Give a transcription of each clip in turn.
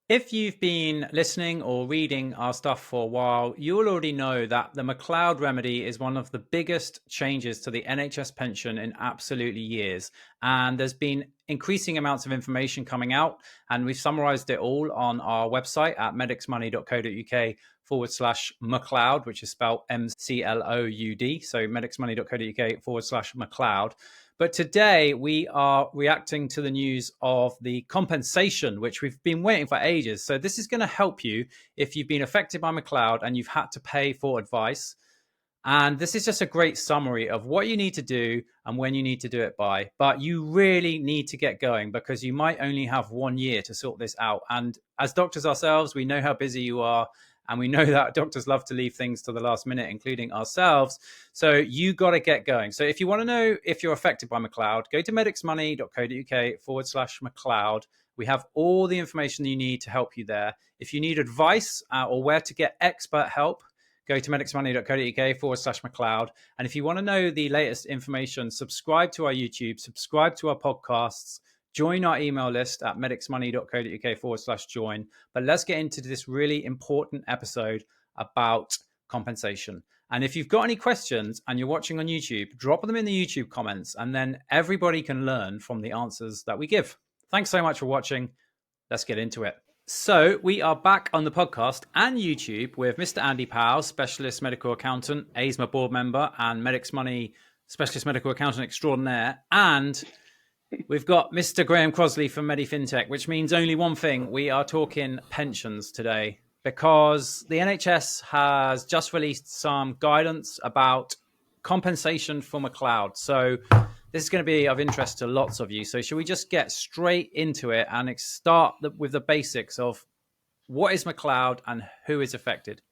If you've been listening or reading our stuff for a while, you'll already know that the McLeod remedy is one of the biggest changes to the NHS pension in absolutely years. And there's been increasing amounts of information coming out, and we've summarized it all on our website at medicsmoney.co.uk /McLeod, which is spelled MCLOUD. So medicsmoney.co.uk /McLeod. But today we are reacting to the news of the compensation, which we've been waiting for ages. So this is going to help you if you've been affected by McLeod and you've had to pay for advice. And this is just a great summary of what you need to do and when you need to do it by. But you really need to get going because you might only have 1 year to sort this out. And as doctors ourselves, we know how busy you are. And we know that doctors love to leave things to the last minute, including ourselves. So you got to get going. So if you want to know if you're affected by McLeod, go to medicsmoney.co.uk /McLeod. We have all the information you need to help you there. If you need advice or where to get expert help, go to medicsmoney.co.uk /McLeod. And if you want to know the latest information, subscribe to our YouTube, subscribe to our podcasts, join our email list at medicsmoney.co.uk /join. But let's get into this really important episode about compensation. And if you've got any questions and you're watching on YouTube, drop them in the YouTube comments, and then everybody can learn from the answers that we give. Thanks so much for watching. Let's get into it. So we are back on the podcast and YouTube with Mr. Andy Powell, Specialist Medical Accountant, ASMA Board Member, and Medics Money Specialist Medical Accountant Extraordinaire. And we've got Mr. Graham Crosley from MediFintech, which means only one thing. We are talking pensions today because the NHS has just released some guidance about compensation for McLeod. So this is going to be of interest to lots of you. So should we just get straight into it and start with the basics of what is McLeod and who is affected?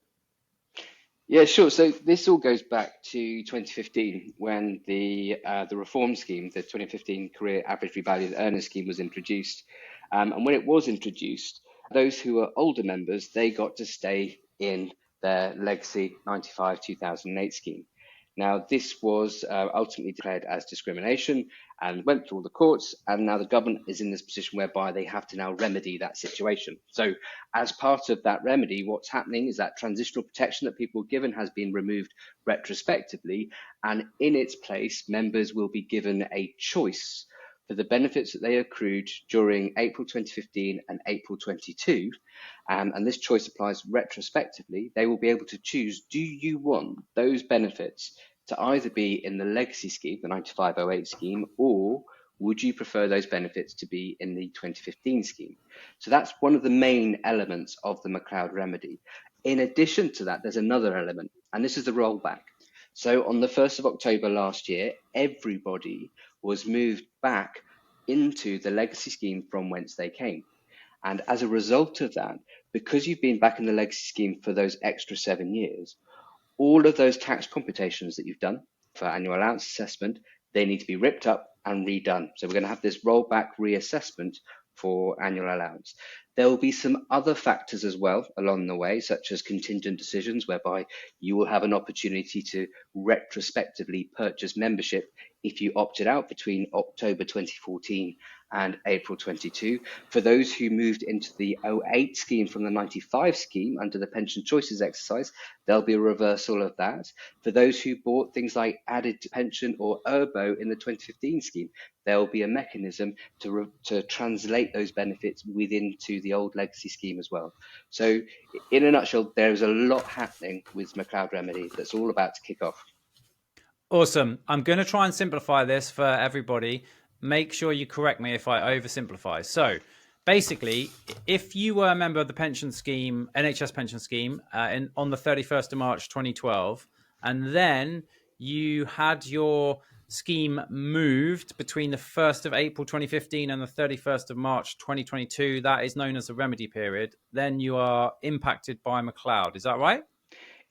Yeah, sure. So this all goes back to 2015 when the reform scheme, the 2015 Career Average Revalued Earner Scheme, was introduced. And when it was introduced, those who were older members, they got to stay in their legacy 95 2008 scheme. Now, this was ultimately declared as discrimination and went through all the courts. And now the government is in this position whereby they have to now remedy that situation. So as part of that remedy, what's happening is that transitional protection that people were given has been removed retrospectively. And in its place, members will be given a choice for the benefits that they accrued during April 2015 and April 22. And this choice applies retrospectively. They will be able to choose, do you want those benefits to either be in the legacy scheme, the 9508 scheme, or would you prefer those benefits to be in the 2015 scheme? So that's one of the main elements of the McLeod remedy. In addition to that, there's another element, and this is the rollback. So on the 1st of October last year, everybody was moved back into the legacy scheme from whence they came. And as a result of that, because you've been back in the legacy scheme for those extra 7 years, all of those tax computations that you've done for annual allowance assessment, they need to be ripped up and redone. So we're going to have this rollback reassessment for annual allowance. There will be some other factors as well along the way, such as contingent decisions, whereby you will have an opportunity to retrospectively purchase membership if you opted out between October 2014 and April 22. For those who moved into the 08 scheme from the 95 scheme under the pension choices exercise, there'll be a reversal of that. For those who bought things like added pension or ERBO in the 2015 scheme, there will be a mechanism to translate those benefits within to the old legacy scheme as well. So in a nutshell, there's a lot happening with McLeod Remedy that's all about to kick off. Awesome. I'm going to try and simplify this for everybody. Make sure you correct me if I oversimplify. So basically, if you were a member of the pension scheme, NHS pension scheme, on the 31st of March 2012, and then you had your scheme moved between the 1st of April 2015 and the 31st of March 2022, that is known as the remedy period, then you are impacted by McLeod. Is that right?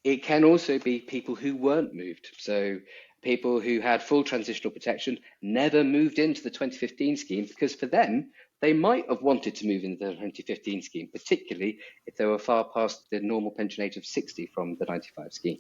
It can also be people who weren't moved. So people who had full transitional protection never moved into the 2015 scheme because for them, they might have wanted to move into the 2015 scheme, particularly if they were far past the normal pension age of 60 from the 95 scheme.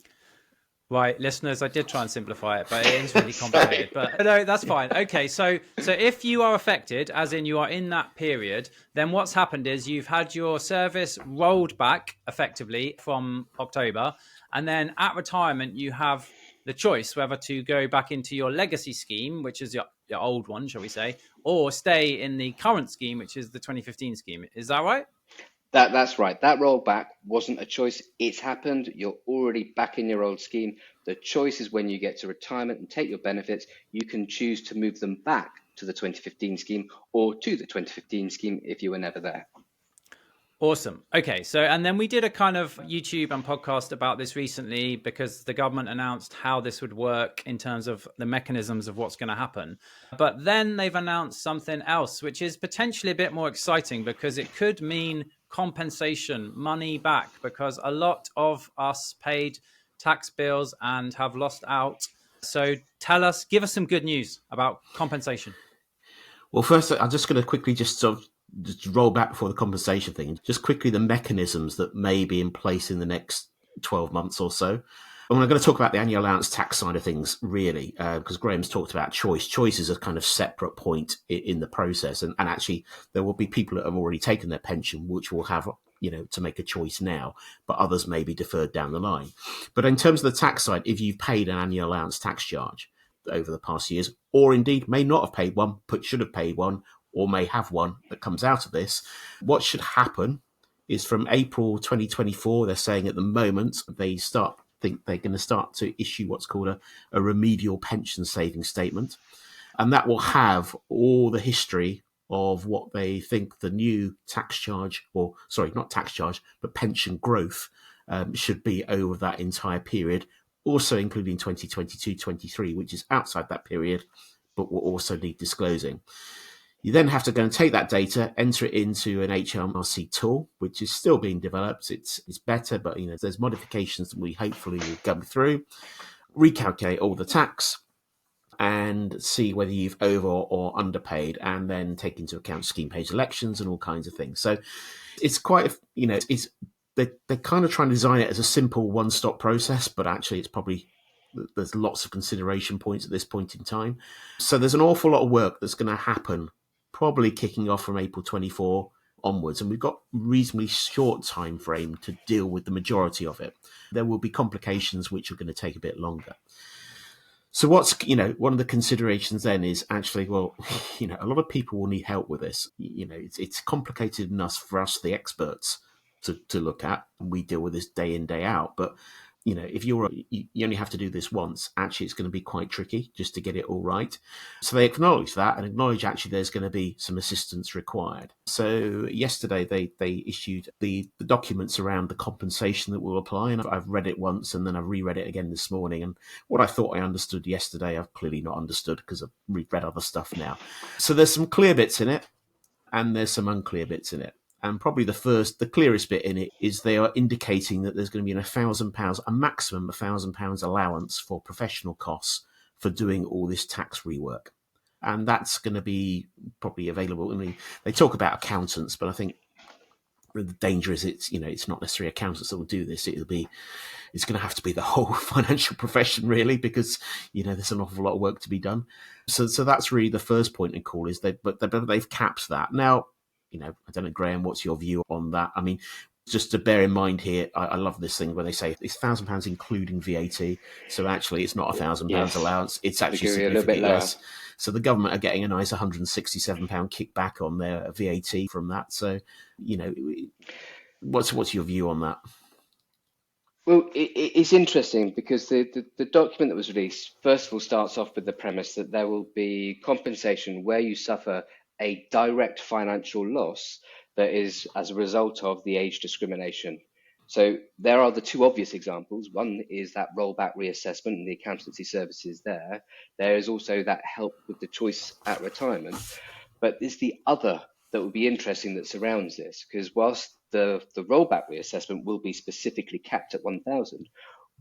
Right, listeners, I did try and simplify it, but it is really Sorry. complicated. But no, that's fine. Okay, so if you are affected, as in you are in that period, then what's happened is you've had your service rolled back effectively from October, and then at retirement you have the choice whether to go back into your legacy scheme, which is your old one, shall we say, or stay in the current scheme, which is the 2015 scheme. Is that right? That's right. That rollback wasn't a choice. It's happened. You're already back in your old scheme. The choice is when you get to retirement and take your benefits, you can choose to move them back to the 2015 scheme or to the 2015 scheme if you were never there. Awesome. Okay. So, and then we did a kind of YouTube and podcast about this recently because the government announced how this would work in terms of the mechanisms of what's going to happen. But then they've announced something else, which is potentially a bit more exciting because it could mean compensation, money back, because a lot of us paid tax bills and have lost out. So give us some good news about compensation. Well, first, I'm just going to quickly just roll back before the compensation thing. Just quickly, the mechanisms that may be in place in the next 12 months or so. And I'm going to talk about the annual allowance tax side of things, really, because Graham's talked about choice. Choice is a kind of separate point in the process. And actually, there will be people that have already taken their pension, which will have, to make a choice now, but others may be deferred down the line. But in terms of the tax side, if you've paid an annual allowance tax charge over the past years, or indeed may not have paid one, but should have paid one, or may have one that comes out of this, what should happen is from April 2024, they're saying at the moment, think they're going to start to issue what's called a remedial pension savings statement. And that will have all the history of what they think the new tax charge, or sorry, not tax charge, but pension growth should be over that entire period, also including 2022-23, which is outside that period, but will also need disclosing. You then have to go and take that data, enter it into an HMRC tool, which is still being developed. It's better, but there's modifications that we hopefully will go through, recalculate all the tax, and see whether you've over or underpaid, and then take into account scheme page elections and all kinds of things. So it's quite, they're kind of trying to design it as a simple one-stop process, but actually it's probably, there's lots of consideration points at this point in time. So there's an awful lot of work that's going to happen, probably kicking off from April 24 onwards, and we've got reasonably short time frame to deal with the majority of it. There will be complications which are going to take a bit longer. So what's, one of the considerations then is actually, well, a lot of people will need help with this. It's complicated enough for us, the experts, to look at. We deal with this day in, day out. But, if you only have to do this once, actually it's going to be quite tricky just to get it all right. So they acknowledge that and acknowledge actually there's going to be some assistance required. So yesterday they issued the documents around the compensation that will apply. And I've read it once and then I've reread it again this morning. And what I thought I understood yesterday, I've clearly not understood because I've read other stuff now. So there's some clear bits in it and there's some unclear bits in it. And probably the clearest bit in it is they are indicating that there's going to be £1,000, a maximum £1,000 allowance for professional costs for doing all this tax rework. And that's going to be probably available. I mean, they talk about accountants, but I think the danger is it's not necessarily accountants that will do this. It's going to have to be the whole financial profession, really, because there's an awful lot of work to be done. So that's really the first point in call is they've capped that. Now, I don't know, Graham, what's your view on that? I mean, just to bear in mind here, I love this thing where they say it's £1,000 including VAT. So actually, it's not £1,000 allowance; it's actually significantly less. So the government are getting a nice £167 kickback on their VAT from that. So, what's your view on that? Well, it's interesting because the document that was released, first of all, starts off with the premise that there will be compensation where you suffer a direct financial loss that is as a result of the age discrimination. So there are the two obvious examples. One is that rollback reassessment and the accountancy services there. There is also that help with the choice at retirement. But there's the other that would be interesting that surrounds this, because whilst the rollback reassessment will be specifically capped at 1,000,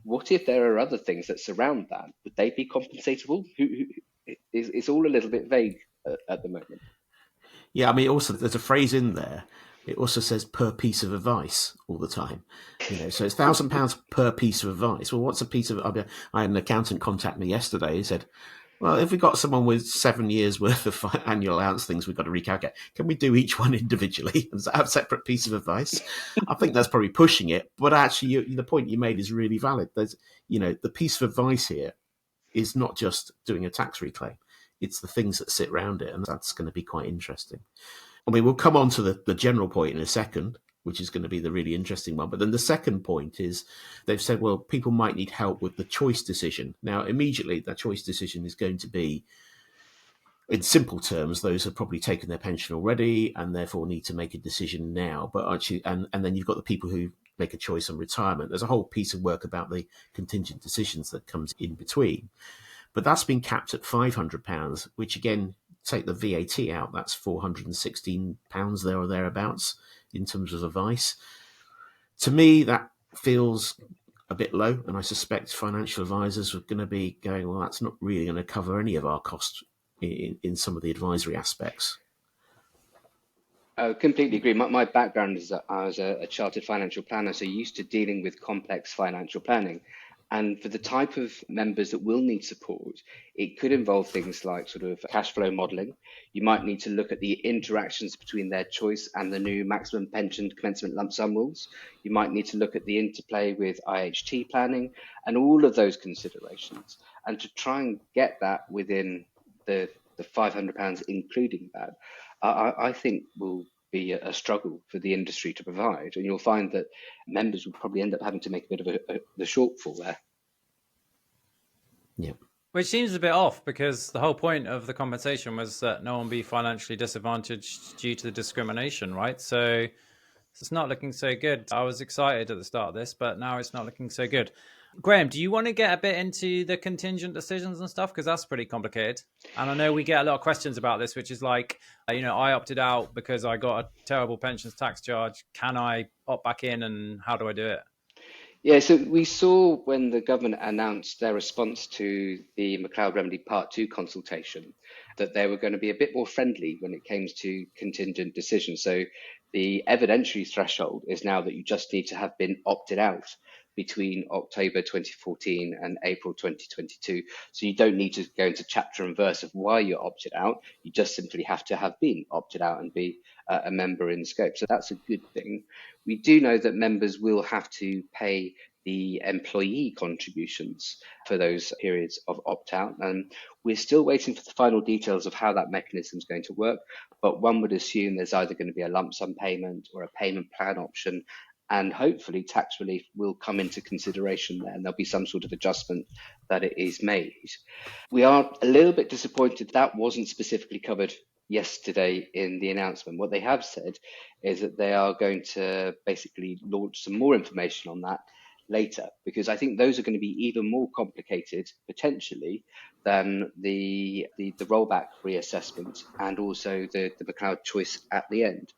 what if there are other things that surround that? Would they be compensatable? It's all a little bit vague at the moment. Yeah, I mean, also there's a phrase in there it also says per piece of advice all the time. So it's £1,000 per piece of advice. Well, what's a piece of? I had an accountant contact me yesterday. He said, "Well, if we got someone with 7 years worth of annual allowance things, we've got to recalculate. Can we do each one individually and have separate piece of advice?" I think that's probably pushing it, but actually, the point you made is really valid. There's, the piece of advice here is not just doing a tax reclaim; it's the things that sit around it, and that's going to be quite interesting. I mean, we'll come on to the general point in a second, which is going to be the really interesting one. But then the second point is they've said, well, people might need help with the choice decision. Now, immediately, that choice decision is going to be, in simple terms, those have probably taken their pension already and therefore need to make a decision now. But actually, and then you've got the people who make a choice on retirement. There's a whole piece of work about the contingent decisions that comes in between. But that's been capped at £500, which again, take the VAT out, that's £416 there or thereabouts in terms of advice. To me, that feels a bit low, and I suspect financial advisors are going to be going, well, that's not really going to cover any of our costs in some of the advisory aspects. I completely agree. My background is that I was a chartered financial planner, so used to dealing with complex financial planning. And for the type of members that will need support, it could involve things like sort of cash flow modeling. You might need to look at the interactions between their choice and the new maximum pension commencement lump sum rules. You might need to look at the interplay with IHT planning and all of those considerations. And to try and get that within the £500, including that, I think will be a struggle for the industry to provide, and you'll find that members will probably end up having to make a bit of the shortfall there. Yeah. Which seems a bit off, because the whole point of the compensation was that no one be financially disadvantaged due to the discrimination, right? So it's not looking so good. I was excited at the start of this, but now it's not looking so good. Graham, do you want to get a bit into the contingent decisions and stuff? Because that's pretty complicated. And I know we get a lot of questions about this, which is like, I opted out because I got a terrible pensions tax charge. Can I opt back in, and how do I do it? Yeah, so we saw when the government announced their response to the McLeod Remedy Part 2 consultation that they were going to be a bit more friendly when it came to contingent decisions. So the evidentiary threshold is now that you just need to have been opted out between October 2014 and April 2022. So you don't need to go into chapter and verse of why you're opted out. You just simply have to have been opted out and be a member in scope. So that's a good thing. We do know that members will have to pay the employee contributions for those periods of opt-out. And we're still waiting for the final details of how that mechanism is going to work. But one would assume there's either going to be a lump sum payment or a payment plan option. And hopefully tax relief will come into consideration there, and there'll be some sort of adjustment that it is made. We are a little bit disappointed that wasn't specifically covered yesterday in the announcement. What they have said is that they are going to basically launch some more information on that later, because I think those are going to be even more complicated potentially than the rollback reassessment and also the McLeod choice at the end.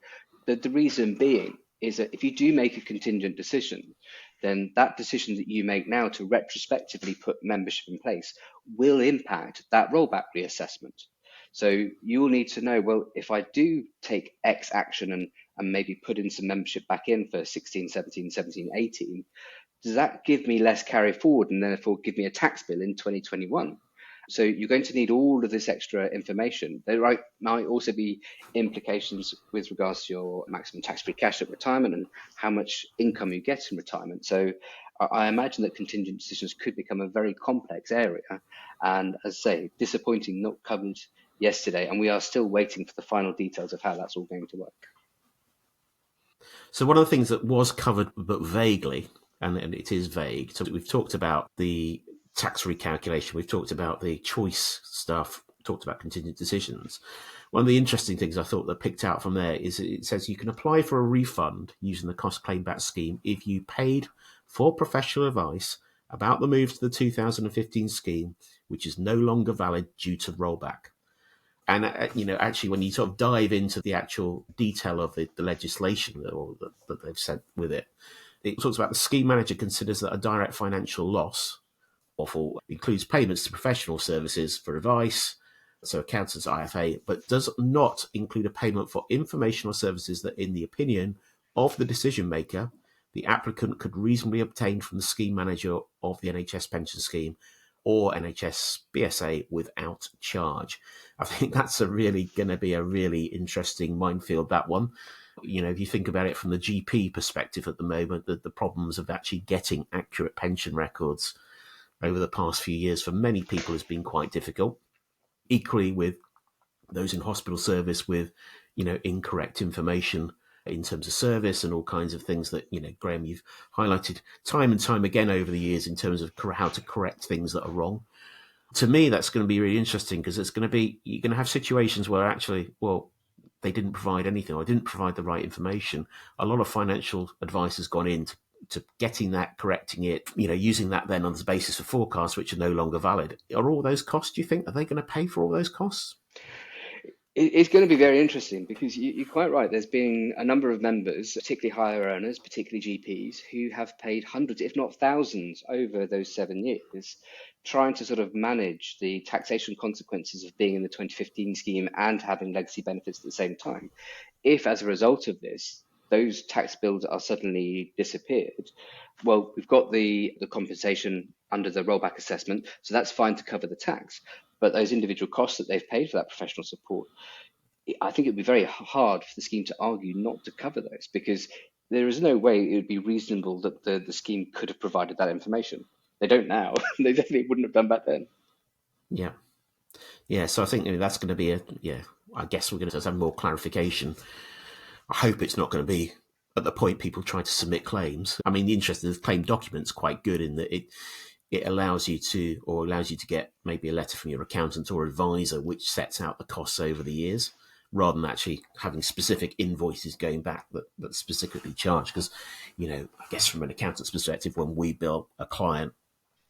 The reason being is that if you do make a contingent decision, then that decision that you make now to retrospectively put membership in place will impact that rollback reassessment. So you will need to know, well, if I do take X action and maybe put in some membership back in for 16, 17, 17, 18, does that give me less carry forward and therefore give me a tax bill in 2021? So you're going to need all of this extra information. There might also be implications with regards to your maximum tax-free cash at retirement and how much income you get in retirement. So I imagine that contingent decisions could become a very complex area. And as I say, disappointing not covered yesterday. And we are still waiting for the final details of how that's all going to work. So one of the things that was covered but vaguely, and it is vague, so we've talked about the tax recalculation, we've talked about the choice stuff, talked about contingent decisions. One of the interesting things I thought that picked out from there is it says you can apply for a refund using the cost claim back scheme if you paid for professional advice about the move to the 2015 scheme, which is no longer valid due to rollback. And, actually, when you sort of dive into the actual detail of the legislation that they've sent with it, it talks about the scheme manager considers that a direct financial loss includes payments to professional services for advice, so accountants IFA, but does not include a payment for information or services that, in the opinion of the decision maker, the applicant could reasonably obtain from the scheme manager of the NHS pension scheme or NHS BSA without charge. I think that's going to be a really interesting minefield, that one. If you think about it from the GP perspective at the moment, the problems of actually getting accurate pension records over the past few years for many people has been quite difficult. Equally with those in hospital service with, incorrect information in terms of service and all kinds of things that, Graham, you've highlighted time and time again over the years in terms of how to correct things that are wrong. To me, that's going to be really interesting because you're going to have situations where actually, well, they didn't provide anything or didn't provide the right information. A lot of financial advice has gone into getting that, correcting it, using that then on the basis of forecasts which are no longer valid. Are all those costs, do you think, are they going to pay for all those costs? It's going to be very interesting because you're quite right. There's been a number of members, particularly higher earners, particularly GPs, who have paid hundreds, if not thousands, over those 7 years, trying to sort of manage the taxation consequences of being in the 2015 scheme and having legacy benefits at the same time. If, as a result of this, those tax bills are suddenly disappeared, well, we've got the compensation under the rollback assessment, so that's fine to cover the tax. But those individual costs that they've paid for that professional support, I think it would be very hard for the scheme to argue not to cover those because there is no way it would be reasonable that the scheme could have provided that information. They don't now. They definitely wouldn't have done back then. Yeah. Yeah, so I think that's going to be I guess we're going to have more clarification. I hope it's not going to be at the point people try to submit claims. I mean, the interest of the claim document's quite good in that it allows you to get maybe a letter from your accountant or advisor which sets out the costs over the years, rather than actually having specific invoices going back that specifically charge. Because, I guess from an accountant's perspective, when we bill a client,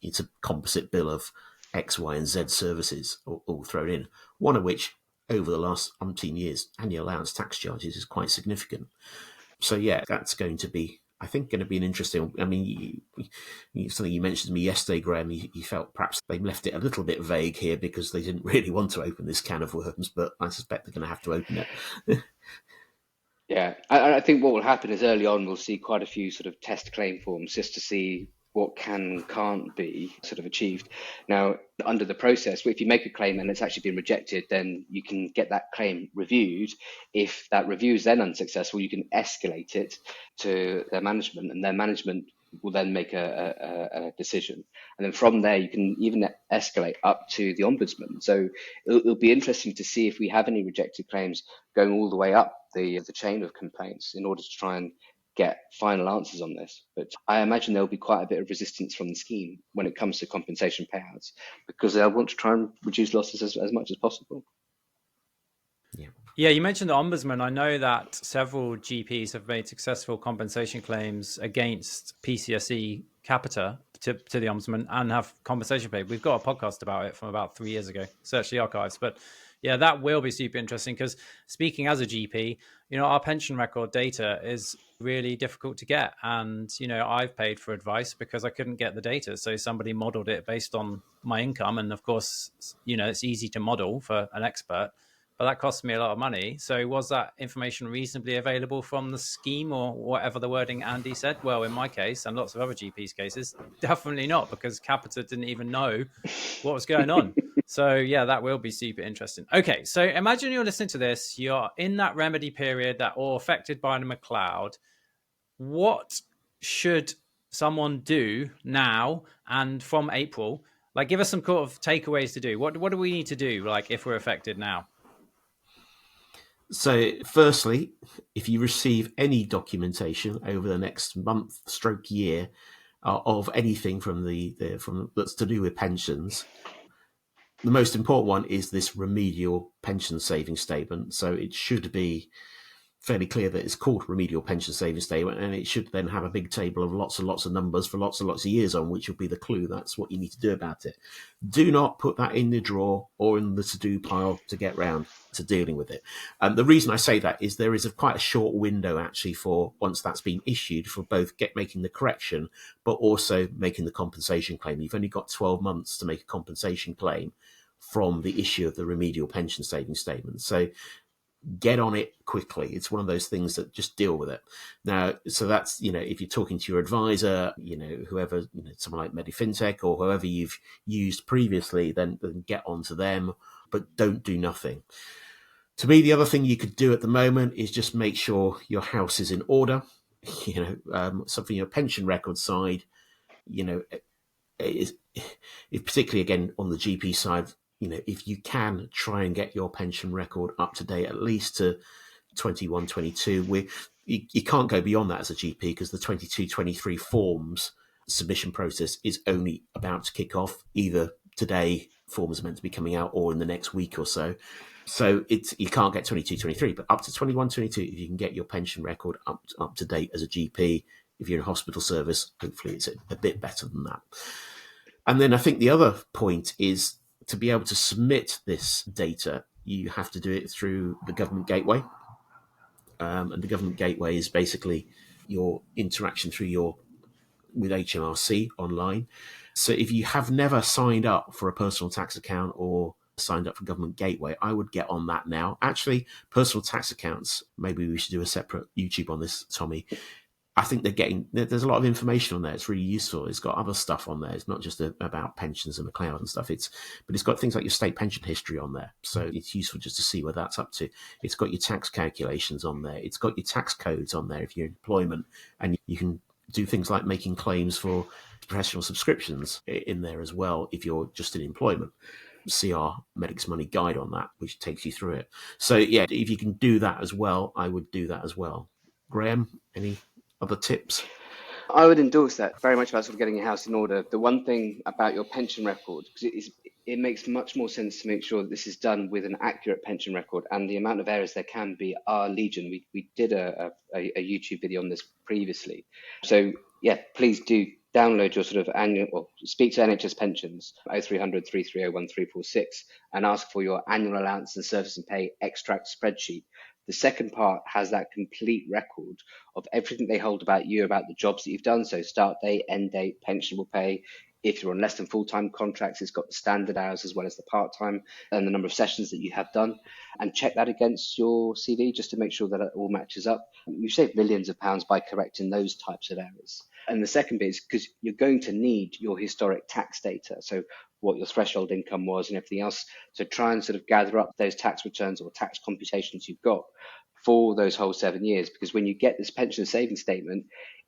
it's a composite bill of X, Y, and Z services all thrown in, one of which, over the last umpteen years, annual allowance tax charges is quite significant. So, yeah, that's going to be, I think, going to be an interesting. I mean, something you mentioned to me yesterday, Graham. You felt perhaps they left it a little bit vague here because they didn't really want to open this can of worms, but I suspect they're going to have to open it. Yeah, I think what will happen is early on we'll see quite a few sort of test claim forms just to see what can and can't be sort of achieved. Now, under the process, if you make a claim and it's actually been rejected, then you can get that claim reviewed. If that review is then unsuccessful, you can escalate it to their management, and their management will then make a decision. And then from there, you can even escalate up to the ombudsman. So it'll be interesting to see if we have any rejected claims going all the way up the chain of complaints in order to try and get final answers on this. But I imagine there'll be quite a bit of resistance from the scheme when it comes to compensation payouts because they'll want to try and reduce losses as much as possible. Yeah, you mentioned the ombudsman. I know that several GPs have made successful compensation claims against PCSE Capita to the ombudsman and have compensation paid. We've got a podcast about it from about 3 years ago. Search the archives. But yeah, that will be super interesting because speaking as a GP, our pension record data is really difficult to get. And, I've paid for advice because I couldn't get the data. So somebody modeled it based on my income. And of course, it's easy to model for an expert, but that cost me a lot of money. So was that information reasonably available from the scheme or whatever the wording Andy said? Well, in my case and lots of other GPs' cases, definitely not, because Capita didn't even know what was going on. So yeah, that will be super interesting. Okay, so imagine you're listening to this, you're in that remedy period or affected by the McLeod. What should someone do now and from April? Like, give us some sort of takeaways to do. What do we need to do, like, if we're affected now? So, firstly, if you receive any documentation over the next month, year, of anything from that's to do with pensions, the most important one is this remedial pension saving statement. So it should be fairly clear that it's called remedial pension saving statement, and it should then have a big table of lots and lots of numbers for lots and lots of years on, which will be the clue. That's what you need to do about it. Do not put that in the drawer or in the to-do pile to get round to dealing with it. The reason I say that is there is quite a short window actually for once that's been issued for both making the correction but also making the compensation claim. You've only got 12 months to make a compensation claim from the issue of the remedial pension savings statement. So get on it quickly. It's one of those things that just deal with it. Now, so that's, if you're talking to your advisor, whoever, someone like MediFintech or whoever you've used previously, then get on to them, but don't do nothing. To me, the other thing you could do at the moment is just make sure your house is in order. Something your pension record side, is, if particularly again on the GP side, if you can try and get your pension record up to date, at least to 21, 22, you can't go beyond that as a GP because the 22, 23 forms submission process is only about to kick off. Either today forms are meant to be coming out or in the next week or so. So you can't get 22, 23, but up to 21, 22, if you can get your pension record up to date as a GP, if you're in a hospital service, hopefully it's a bit better than that. And then I think the other point is to be able to submit this data, you have to do it through the government gateway. And the government gateway is basically your interaction with HMRC online. So if you have never signed up for a personal tax account or signed up for government gateway, I would get on that now. Actually, personal tax accounts, maybe we should do a separate YouTube on this, Tommy. I think there's a lot of information on there. It's really useful. It's got other stuff on there. It's not just about pensions and McLeod and stuff. But it's got things like your state pension history on there. So it's useful just to see where that's up to. It's got your tax calculations on there. It's got your tax codes on there if you're in employment, and you can do things like making claims for professional subscriptions in there as well if you're just in employment. See our Medics Money guide on that, which takes you through it. So yeah, if you can do that as well, I would do that as well. Graham, any other tips? I would endorse that very much about sort of getting your house in order. The one thing about your pension record, because it makes much more sense to make sure that this is done with an accurate pension record, and the amount of errors there can be are legion. We did a YouTube video on this previously. So yeah, please do download your sort of annual, or speak to NHS Pensions, 0300 330 1346, and ask for your annual allowance and service and pay extract spreadsheet. The second part has that complete record of everything they hold about you, about the jobs that you've done. So start date, end date, pensionable pay. If you're on less than full-time contracts, it's got the standard hours as well as the part-time and the number of sessions that you have done. And check that against your CV just to make sure that it all matches up. We've saved millions of pounds by correcting those types of errors. And the second bit is because you're going to need your historic tax data. So what your threshold income was and everything else. So try and sort of gather up those tax returns or tax computations you've got for those whole 7 years. Because when you get this pension savings statement,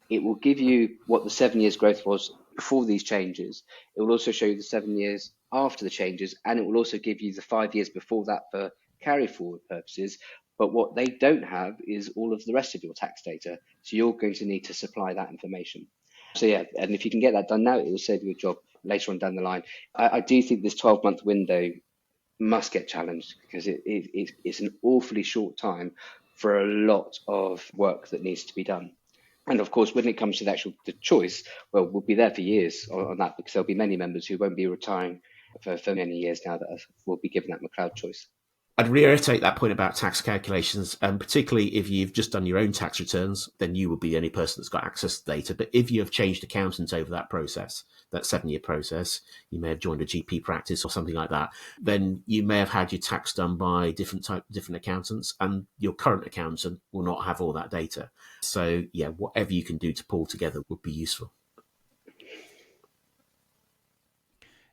it will give you what the 7 years growth was before these changes. It will also show you the 7 years after the changes, and it will also give you the 5 years before that for carry forward purposes. But what they don't have is all of the rest of your tax data. So you're going to need to supply that information. So yeah, and if you can get that done now, it will save you a job later on down the line. I do think this 12-month window must get challenged because it's an awfully short time for a lot of work that needs to be done. And of course, when it comes to the choice, well, we'll be there for years on that because there'll be many members who won't be retiring for many years now that will be given that McLeod choice. I'd reiterate that point about tax calculations, and particularly if you've just done your own tax returns, then you would be the only person that's got access to data. But if you have changed accountants over that process, that 7-year process, you may have joined a GP practice or something like that, then you may have had your tax done by different accountants, and your current accountant will not have all that data. So yeah, whatever you can do to pull together would be useful.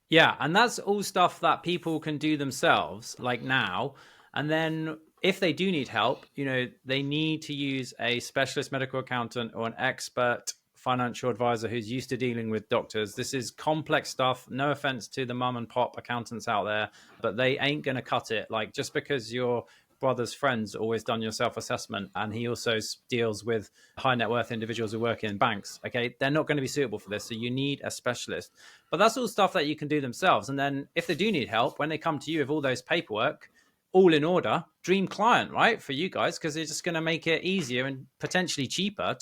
Yeah, and that's all stuff that people can do themselves, like now. And then if they do need help, they need to use a specialist medical accountant or an expert financial advisor who's used to dealing with doctors. This is complex stuff. No offense to the mum and pop accountants out there, but they ain't going to cut it. Like, just because your brother's friend's always done your self-assessment and he also deals with high net worth individuals who work in banks, okay, they're not going to be suitable for this. So you need a specialist. But that's all stuff that you can do themselves. And then if they do need help, when they come to you with all those paperwork all in order, dream client, right, for you guys, because it's just going to make it easier and potentially cheaper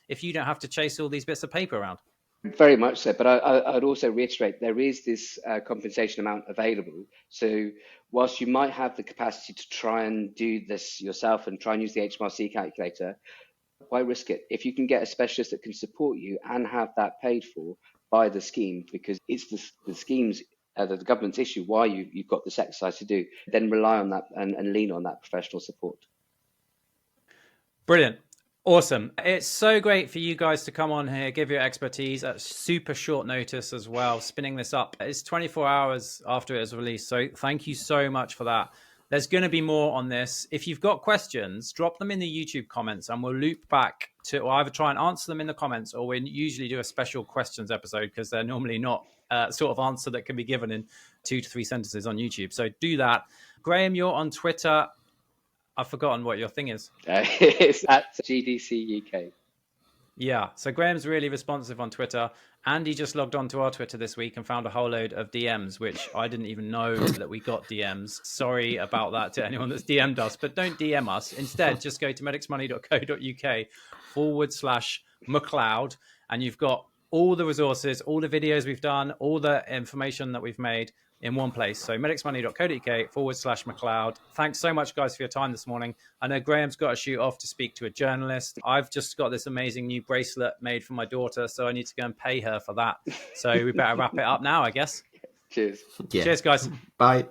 if you don't have to chase all these bits of paper around. Very much so, but I'd also reiterate there is this compensation amount available. So whilst you might have the capacity to try and do this yourself and try and use the HMRC calculator, why risk it? If you can get a specialist that can support you and have that paid for by the scheme, because it's the scheme's that the government's issue why you've got this exercise to do, then rely on that and lean on that professional support. Brilliant. Awesome. It's so great for you guys to come on here, give your expertise at super short notice as well, spinning this up. It's 24 hours after it was released. So thank you so much for that. There's going to be more on this. If you've got questions, drop them in the YouTube comments and we'll loop back to, or either try and answer them in the comments, or we usually do a special questions episode because they're normally not sort of answer that can be given in 2 to 3 sentences on YouTube. So do that. Graham, you're on Twitter. I've forgotten what your thing is. It's at GDC UK. Yeah, so Graham's really responsive on Twitter. Andy just logged on to our Twitter this week and found a whole load of DMs, which I didn't even know that we got DMs. Sorry about that to anyone that's DM'd us, but don't DM us. Instead, just go to medicsmoney.co.uk/Mccloud, and you've got all the resources, all the videos we've done, all the information that we've made in one place. So medicsmoney.co.uk/Mccloud. Thanks so much, guys, for your time this morning. I know Graham's got to shoot off to speak to a journalist. I've just got this amazing new bracelet made for my daughter, so I need to go and pay her for that. So we better wrap it up now, I guess. Cheers. Yeah. Cheers, guys. Bye.